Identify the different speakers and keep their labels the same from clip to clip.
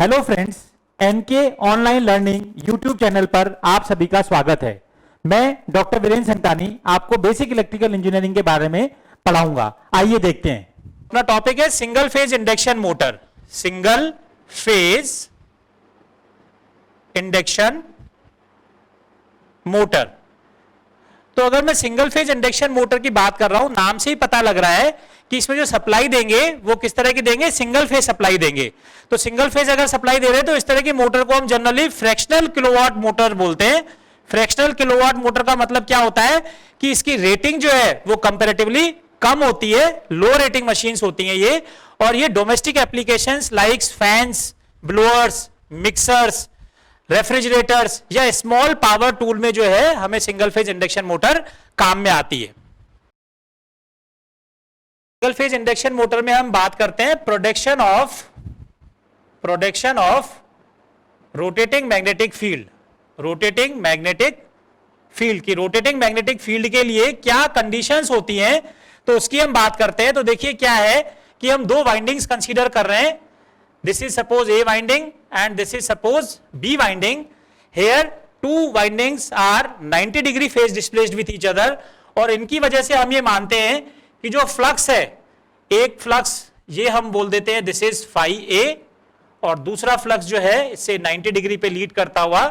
Speaker 1: Hello friends, NK online learning YouTube channel पर आप सभी का स्वागत है। मैं डॉक्टर वीरेंद्र संतानी आपको बेसिक इलेक्ट्रिकल इंजीनियरिंग के बारे में पढ़ाऊंगा। आइए देखते हैं।
Speaker 2: अपना टॉपिक है single phase induction motor. Single phase induction motor. तो अगर मैं सिंगल फेज इंडक्शन मोटर की बात कर रहा हूं, नाम से ही पता लग रहा है कि इसमें जो सप्लाई देंगे वो किस तरह की देंगे, सिंगल फेज सप्लाई देंगे। तो सिंगल फेज अगर सप्लाई दे रहे हैं तो इस तरह की मोटर को हम जनरली फ्रैक्शनल किलोवाट मोटर बोलते हैं। फ्रैक्शनल किलोवाट मोटर का मतलब क्या होता है कि इसकी रेटिंग जो है वो कंपैरेटिवली कम होती है, लो रेटिंग मशीन्स होती हैं ये, और ये domestic applications like fans, blowers, mixers, refrigerators या स्मॉल पावर टूल में जो है हमें सिंगल फेज इंडक्शन मोटर काम में आती है। सिंगल फेज इंडक्शन मोटर में हम बात करते हैं production of rotating magnetic field. Rotating magnetic field की रोटेटिंग मैग्नेटिक फील्ड के लिए क्या कंडीशंस होती हैं तो उसकी हम बात करते हैं। तो देखिए क्या है कि हम दो वाइंडिंग्स कंसीडर कर रहे हैं। This is suppose A winding and this is suppose B winding. Here two windings are 90 degree phase displaced with each other और इनकी वजह से हम ये मानते हैं कि जो फ्लक्स है, एक फ्लक्स ये हम बोल देते हैं this is phi A और दूसरा फ्लक्स जो है इससे 90 डिग्री पे लीड करता हुआ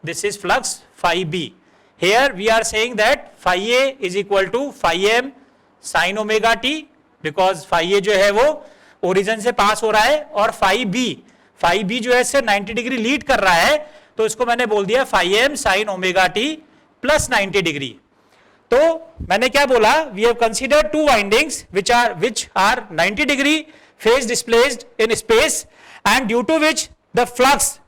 Speaker 2: this is flux phi B. Here we are saying that phi A is equal to phi M sin omega t because phi A जो है वो ओरिजिन से पास हो रहा है और फाई बी जो है इससे 90 डिग्री लीड कर रहा है, तो इसको मैंने बोल दिया phi m sine omega T plus 90 degree. तो मैंने क्या बोला, we have considered two windings which are 90 degree phase displaced in space and due to which the flux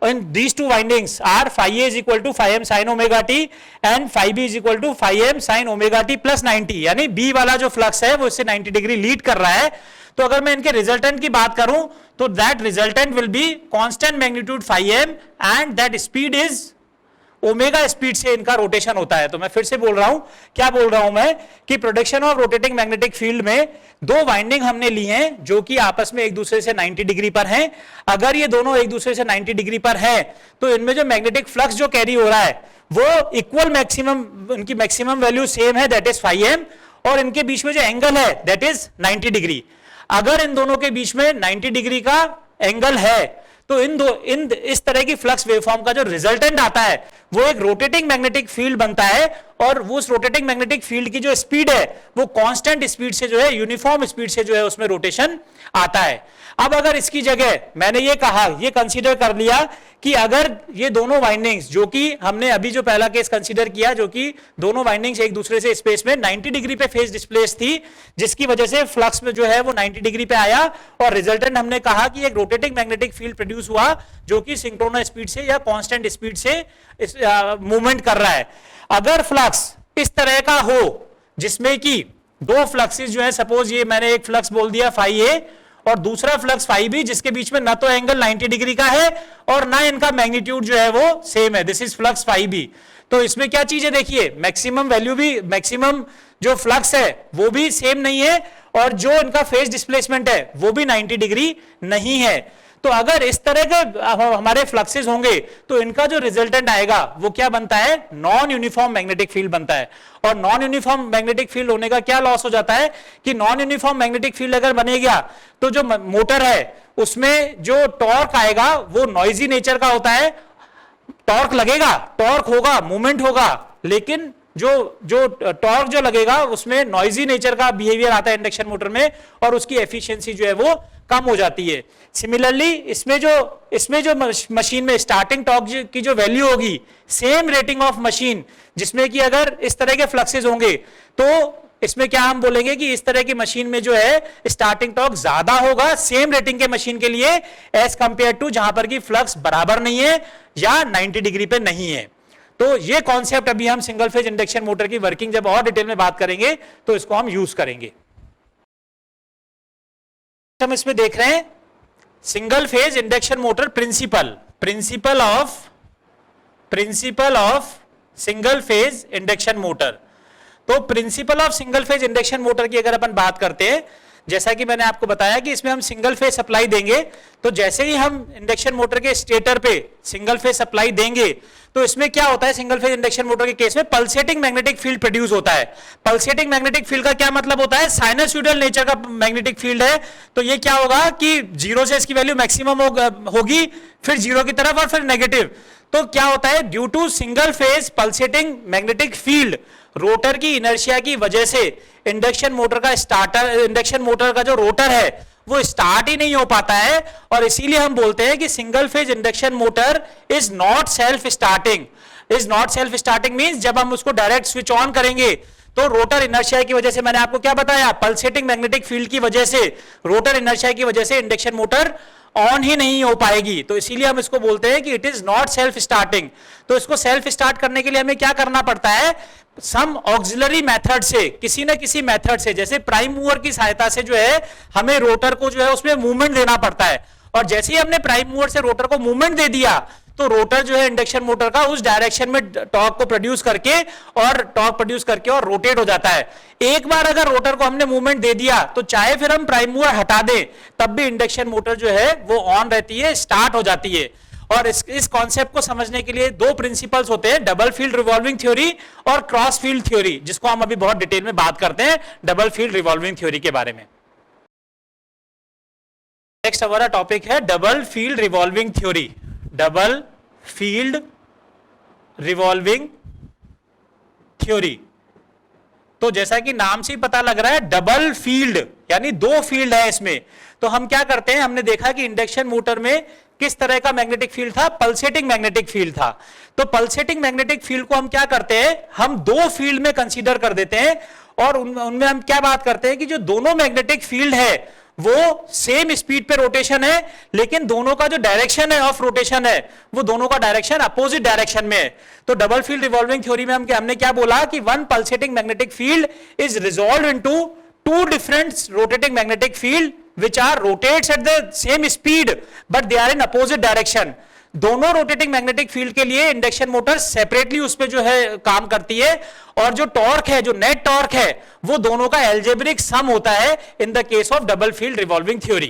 Speaker 2: in these two windings are phi A is equal to phi m sin omega t and phi B is equal to phi m sin omega t plus 90, यानी B वाला जो flux है वो इससे 90 degree lead कर रहा है। तो अगर मैं इनके रिजल्टेंट की बात करूं तो that resultant will be constant magnitude phi m and that speed is omega speed से इनका रोटेशन होता है। तो मैं फिर से बोल रहा हूं, क्या बोल रहा हूं मैं कि production of rotating magnetic field में दो वाइंडिंग हमने ली हैं जो कि आपस में एक दूसरे से 90 डिग्री पर हैं। अगर ये दोनों एक दूसरे से 90 डिग्री पर हैं तो इनमें जो मैग्नेटिक फ्लक्स जो कैरी हो रहा है वो इक्वल मैक्सिमम, इनकी मैक्सिमम वैल्यू सेम है, दैट इज फाई एम, और इनके बीच में जो एंगल है दैट इज 90 डिग्री। अगर इन दोनों के बीच में 90 डिग्री का एंगल है तो इस तरह की फ्लक्स वेवफॉर्म का जो रिजल्टेंट आता है वो एक रोटेटिंग मैग्नेटिक फील्ड बनता है और उस रोटेटिंग मैग्नेटिक फील्ड की जो स्पीड है वो कांस्टेंट स्पीड से जो है, यूनिफॉर्म स्पीड से जो है उसमें रोटेशन आता है। अब अगर इसकी जगह मैंने ये कहा, ये कंसीडर कर लिया कि अगर ये दोनों वाइंडिंग्स जो कि हमने अभी जो पहला केस कंसीडर किया, जो कि दोनों वाइंडिंग्स एक दूसरे से स्पेस में 90 डिग्री पे फेज डिस्प्लेस थी, जिसकी वजह से फ्लक्स में जो है वो 90 डिग्री पे आया और रिजल्टेंट हमने कहा कि एक रोटेटिंग मैग्नेटिक फील्ड प्रोड्यूस हुआ जो कि सिंक्रोनस स्पीड से या कांस्टेंट स्पीड से मूवमेंट कर रहा है। अगर फ्लक्स इस तरह का हो जिसमें कि दो फ्लक्सेस जो है, सपोज ये मैंने एक फ्लक्स बोल दिया फाई ए और दूसरा फ्लक्स फाई बी, जिसके बीच में ना तो एंगल 90 डिग्री का है और ना इनका मैग्नीट्यूड जो है वो सेम है, this is flux phi B. तो इसमें क्या चीज है, देखिए मैक्सिमम वैल्यू भी, मैक्सिमम जो फ्लक्स है वो भी सेम नहीं है और जो इनका फेज डिस्प्लेसमेंट है वो भी 90 डिग्री नहीं है। तो अगर इस तरह के हमारे फ्लक्सेस होंगे तो इनका जो रिजल्टेंट आएगा वो क्या बनता है, नॉन यूनिफॉर्म मैग्नेटिक फील्ड बनता है। और नॉन यूनिफॉर्म मैग्नेटिक फील्ड होने का क्या लॉस हो जाता है कि नॉन यूनिफॉर्म मैग्नेटिक फील्ड अगर बनेगा तो जो मोटर है उसमें जो टॉर्क आएगा वो नॉइजी नेचर का होता है। टॉर्क लगेगा, टॉर्क होगा, मूवमेंट होगा, लेकिन जो टॉर्क जो लगेगा उसमें नॉइजी नेचर का बिहेवियर आता है इंडक्शन मोटर में और उसकी एफिशिएंसी जो है वो कम हो जाती है। सिमिलरली इसमें जो मशीन में स्टार्टिंग टॉर्क की जो वैल्यू होगी, सेम रेटिंग ऑफ मशीन, जिसमें कि अगर इस तरह के फ्लक्सेस होंगे तो इसमें क्या हम बोलेंगे कि इस तरह की मशीन में जो है स्टार्टिंग टॉर्क ज्यादा होगा सेम रेटिंग के मशीन के लिए एज कंपेयर टू जहां पर की फ्लक्स बराबर नहीं है या 90 डिग्री पे नहीं है। तो ये कॉन्सेप्ट अभी हम सिंगल फेज इंडक्शन मोटर की वर्किंग जब और डिटेल में बात करेंगे तो इसको हम यूज करेंगे। हम इसमें देख रहे हैं single phase induction motor principle of single phase induction motor. तो principle of single phase induction motor की अगर अपन बात करते हैं, जैसा कि मैंने आपको बताया कि इसमें हम सिंगल फेज सप्लाई देंगे, तो जैसे ही हम इंडक्शन मोटर के स्टेटर पे सिंगल फेज सप्लाई देंगे तो इसमें क्या होता है, सिंगल फेज इंडक्शन मोटर के केस में पल्सेटिंग मैग्नेटिक फील्ड प्रोड्यूस होता है। पल्सेटिंग मैग्नेटिक फील्ड का क्या मतलब होता है, साइनसॉइडल नेचर का मैग्नेटिक फील्ड है। तो ये क्या होगा कि जीरो से इसकी वैल्यू मैक्सिमम होगी, फिर जीरो की तरफ और फिर नेगेटिव। तो क्या होता है, due to single phase pulsating magnetic field, rotor की इनर्शिया की वजह से इंडक्शन मोटर का जो रोटर है वो स्टार्ट ही नहीं हो पाता है, और इसीलिए हम बोलते हैं कि single phase induction motor is not self starting. Is not self starting means जब हम उसको डायरेक्ट स्विच ऑन करेंगे तो रोटर इनर्शिया की वजह से, मैंने आपको क्या बताया, पल्सेटिंग मैग्नेटिक फील्ड की वजह से, रोटर इनर्शिया की वजह से इंडक्शन मोटर ऑन ही नहीं हो पाएगी। तो इसीलिए हम इसको बोलते हैं कि it is not self starting. तो इसको सेल्फ स्टार्ट करने के लिए हमें क्या करना पड़ता है, सम ऑक्सिलरी मेथड से, किसी ना किसी मेथड से, जैसे प्राइम मूवर की सहायता से जो है हमें रोटर को जो है उसमें मूवमेंट देना पड़ता है। और जैसे ही हमने प्राइम मूवर से रोटर को मूवमेंट दे दिया तो रोटर जो है इंडक्शन मोटर का उस डायरेक्शन में टॉर्क को प्रोड्यूस करके और रोटेट हो जाता है। एक बार अगर रोटर को हमने मूवमेंट दे दिया तो चाहे फिर हम प्राइम मूवर हटा दें तब भी इंडक्शन मोटर जो है वो ऑन रहती है, स्टार्ट हो जाती है। और इस कॉन्सेप्ट को समझने के लिए दो प्रिंसिपल्स होते हैं, डबल फील्ड रिवॉल्विंग थ्योरी और क्रॉस फील्ड थ्योरी, जिसको हम अभी बहुत डिटेल में बात करते हैं डबल फील्ड रिवॉल्विंग थ्योरी के बारे में। नेक्स्ट हमारा टॉपिक है double field revolving theory. Double field revolving theory, तो जैसा कि नाम से ही पता लग रहा है डबल फील्ड यानी दो फील्ड है इसमें। तो हम क्या करते हैं, हमने देखा कि इंडक्शन मोटर में किस तरह का मैग्नेटिक फील्ड था, पल्सेटिंग मैग्नेटिक फील्ड था। तो पल्सेटिंग मैग्नेटिक फील्ड को हम क्या करते हैं, हम दो फील्ड में कंसीडर कर देते हैं, और उनमें हम क्या बात करते हैं कि जो दोनों मैग्नेटिक फील्ड है वो सेम स्पीड पे रोटेशन है, लेकिन दोनों का जो डायरेक्शन है ऑफ रोटेशन है वो दोनों का डायरेक्शन अपोजिट डायरेक्शन में है। तो डबल फील्ड रिवॉल्विंग थ्योरी में हमने क्या बोला कि one pulsating magnetic field is resolved into two different rotating magnetic field which are rotates at the same speed but they are in opposite direction। दोनों rotating magnetic field के लिए induction motor separately उस पे जो है काम करती है, और जो टॉर्क है, जो नेट टॉर्क है, वो दोनों का एल्जेब्रिक सम होता है इन the case of double field revolving theory.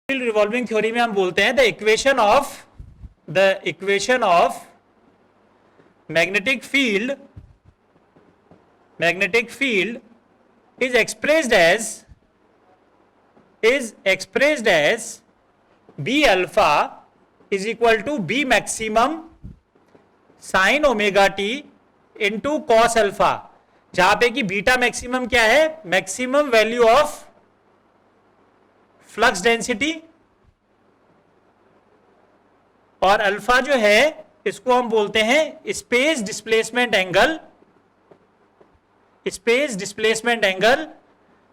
Speaker 2: Field revolving theory में हम बोलते हैं the equation of magnetic field is expressed as B alpha is equal to B maximum sin omega t into cos alpha, जहां पे कि beta maximum क्या है, maximum value of flux density, और अल्फा जो है इसको हम बोलते हैं स्पेस डिस्प्लेसमेंट एंगल,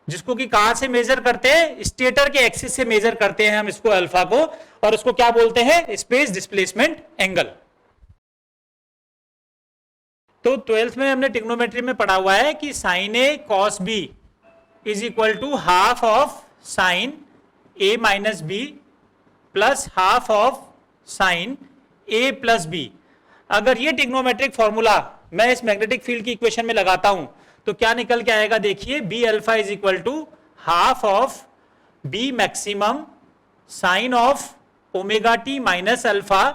Speaker 2: जिसको कि कहां से मेजर करते हैं, स्टेटर के एक्सिस से मेजर करते हैं हम इसको अल्फा को, और उसको क्या बोलते हैं, स्पेस डिस्प्लेसमेंट एंगल। तो 12th में हमने ट्रिग्नोमेट्री में पढ़ा हुआ है कि sine A cos B is equal to half of sine A minus B plus half of sine A plus B. अगर ये ट्रिग्नोमेट्रिक फॉर्मूला मैं इस मैग्नेटिक फील्ड की इक्वेशन में लगाता हूं तो क्या निकल के आएगा, देखिए, B alpha is equal to half of B maximum sine of omega T minus alpha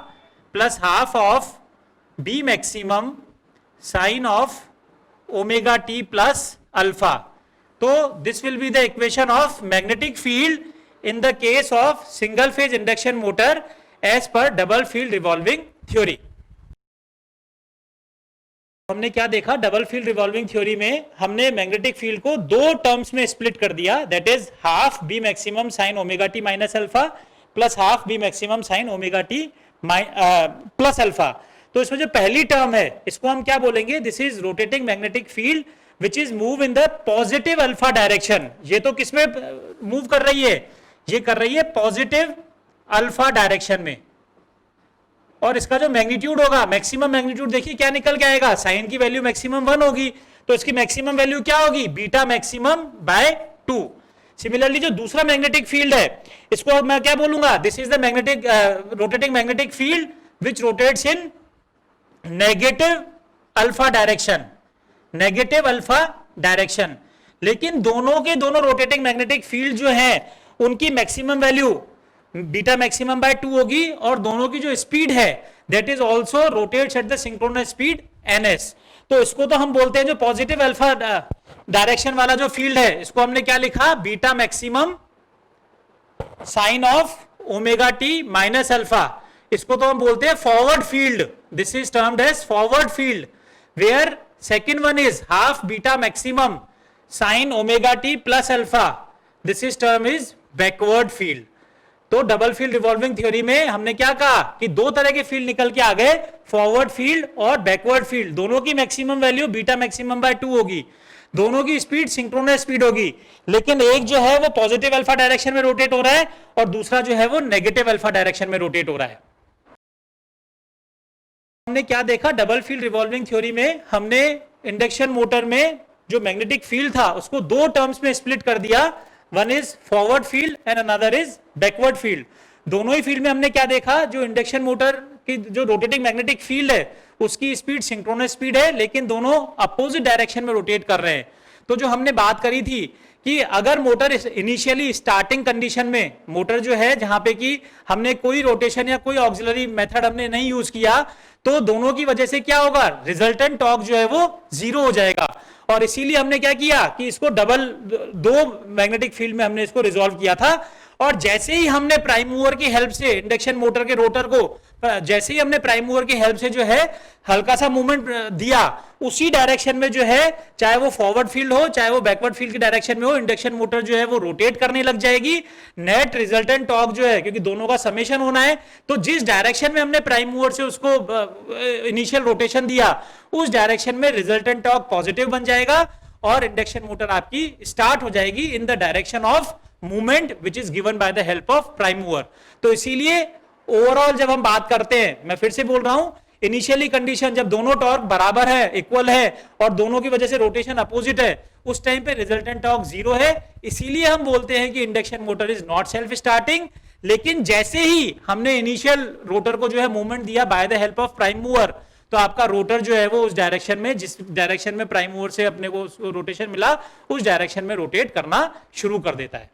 Speaker 2: plus half of B maximum sine of omega T plus alpha. तो this will be the equation of magnetic field in the case of single phase induction motor as per double field revolving theory. हमने क्या देखा, double field revolving theory में हमने magnetic field को दो terms में split कर दिया, that is half B maximum sine omega T minus alpha plus half B maximum sine omega T plus alpha. तो इसमें जो पहली टर्म है इसको हम क्या बोलेंगे, this is rotating magnetic field which is move in the positive alpha direction. ये तो किसमें मूव कर रही है, ये कर रही है पॉजिटिव अल्फा डायरेक्शन में, और इसका जो मैग्नीट्यूड होगा, मैक्सिमम मैग्नीट्यूड देखिए क्या निकल के आएगा, साइन की वैल्यू मैक्सिमम 1 होगी तो इसकी मैक्सिमम वैल्यू क्या होगी, बीटा मैक्सिमम बाय 2। सिमिलरली जो दूसरा मैग्नेटिक फील्ड है इसको मैं क्या बोलूंगा, this is the magnetic rotating magnetic field which rotates in negative alpha direction, negative alpha direction. लेकिन दोनों के दोनों रोटेटिंग मैग्नेटिक फील्ड जो है उनकी maximum value beta maximum bye 2 होगी, और दोनों की जो स्पीड है that is also rotates at the synchronous speed ns। तो इसको तो हम बोलते हैं जो पॉजिटिव अल्फा डायरेक्शन वाला जो फील्ड है, इसको हमने क्या लिखा, beta maximum sine of omega T minus alpha. इसको तो हम बोलते हैं forward field, this is termed as forward field, where second one is half beta maximum sine omega T plus alpha, this is term is backward field. तो double field revolving theory में हमने क्या कहा कि दो तरह के फील्ड निकल के आ गए, फॉरवर्ड फील्ड और बैकवर्ड फील्ड। दोनों की maximum value beta maximum bye 2 होगी, दोनों की स्पीड सिंक्रोनस स्पीड होगी, लेकिन एक जो है वो पॉजिटिव अल्फा डायरेक्शन में रोटेट हो रहा है और दूसरा जो है वो नेगेटिव अल्फा डायरेक्शन में रोटेट हो रहा है। हमने क्या देखा, डबल फील्ड रिवॉल्विंग थ्योरी में हमने इंडक्शन मोटर में जो मैग्नेटिक फील्ड था उसको दो टर्म्स में स्प्लिट कर दिया, one is forward field and another is backward field. दोनों ही फील्ड में हमने क्या देखा, जो इंडक्शन मोटर की जो रोटेटिंग मैग्नेटिक फील्ड है उसकी स्पीड सिंक्रोनस स्पीड है, लेकिन दोनों अपोजिट डायरेक्शन में रोटेट कर रहे हैं। तो जो हमने बात करी थी कि अगर मोटर इनिशियली स्टार्टिंग कंडीशन में मोटर जो है जहां पे कि हमने कोई रोटेशन या कोई ऑक्सिलरी मेथड हमने नहीं यूज किया, तो दोनों की वजह से क्या होगा, रिजल्टेंट टॉर्क जो है वो 0 हो जाएगा। और इसीलिए हमने क्या किया कि इसको दो मैग्नेटिक फील्ड में हमने इसको रिजॉल्व किया था। और जैसे ही हमने प्राइम मूवर की हेल्प से इंडक्शन मोटर के रोटर को, जैसे ही हमने प्राइम मूवर की हेल्प से जो है हल्का सा मूवमेंट दिया, उसी डायरेक्शन में जो है, चाहे वो फॉरवर्ड फील्ड हो चाहे वो बैकवर्ड फील्ड की डायरेक्शन में हो, इंडक्शन मोटर जो है वो रोटेट करने लग जाएगी। नेट रिजल्टेंट टॉर्क जो है, क्योंकि दोनों का समेशन होना है, तो जिस डायरेक्शन में हमने प्राइम मूवर से उसको इनिशियल रोटेशन दिया उस डायरेक्शन में रिजल्टेंट टॉर्क पॉजिटिव बन जाएगा और इंडक्शन मोटर आपकी स्टार्ट हो जाएगी in the direction of movement which is given by the help of prime mover. तो इसीलिए ओवरऑल जब हम बात करते हैं, मैं फिर से बोल रहा हूं, इनिशियली कंडीशन जब दोनों टॉर्क बराबर है, इक्वल है और दोनों की वजह से रोटेशन अपोजिट है, उस टाइम पे रिजल्टेंट टॉर्क 0 है। इसीलिए हम बोलते हैं कि induction motor is not self starting. लेकिन जैसे ही हमने इनिशियल रोटर को जो है मूवमेंट दिया by the help of prime mover, तो आपका रोटर जो है वो उस डायरेक्शन में, जिस डायरेक्शन में प्राइम मूवर से अपने को रोटेशन मिला, उस डायरेक्शन में रोटेट करना शुरू कर देता है।